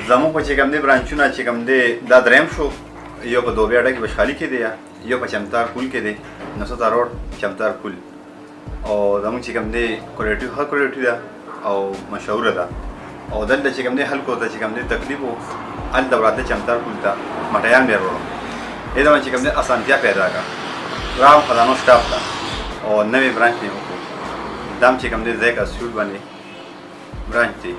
زموږ په چې کوم دی برانچونه چې کوم دی دا دریم شو یو په دوبیاډه کې بشخالي کې دی یو په چمتار کول کې دی نسوتا روډ چمتار کول او زموږ چې کوم دی کوالټي ښه کوالټي ده او مشهوره ده او دلته چې کوم دی خلکو ته چې کوم دی تکلیف و هلته وراته چمتار کول ته مټیان بیا وروړم دې ته چې کوم دی اسانتیا پیدا کړه راو خزانو سټاف ته او نوې برانچ یې وکړو دا هم چې کوم دی ذائقہ سویټ باندې برانچ دی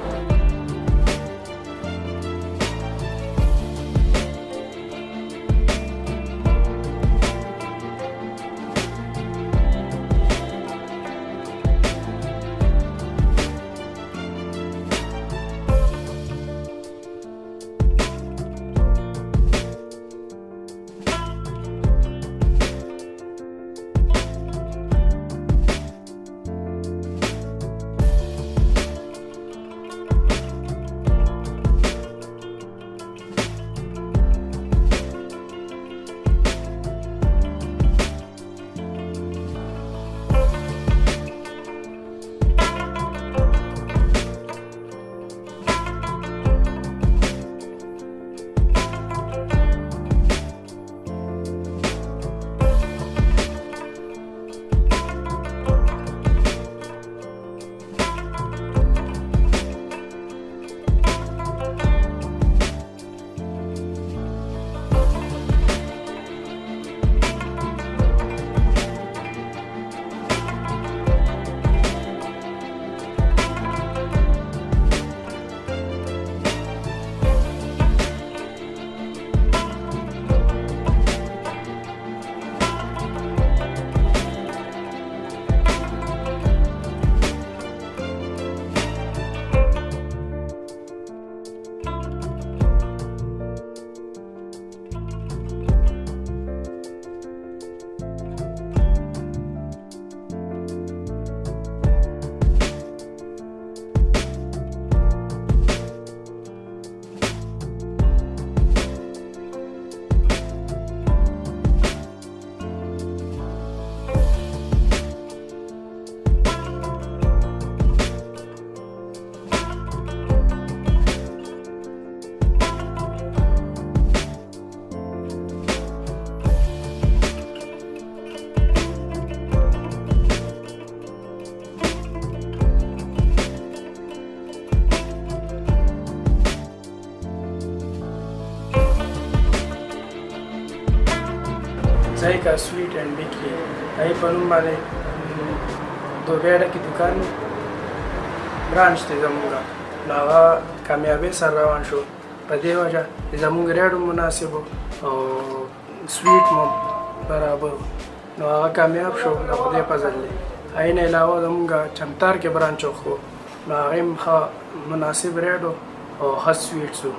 ذائقہ سویٹ اینڈ بیکری هغې په نوم باندې دوبیاډه کې دکان برانچ دی زموږ نو هغه کامیابۍ سره روان شو په دې وجه زموږ ریټ هم مناسب او سویټ مو برابر نو هغه کامیاب شو د خدای فضل دی هغې نه علاوه زموږ چمتار کې برانچ وخو نو هغې هم ښه مناسب ریټ او ښه سویټس و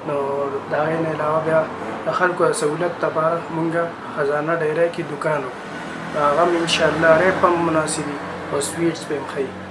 نو د هغې نه علاوه بیا د خلکو د سهولت لپاره مونږ خزانه ډیری کې دوکان و هغه هم انشاءالله ریټ به هم مناسب وي او سویټس به هم ښه وي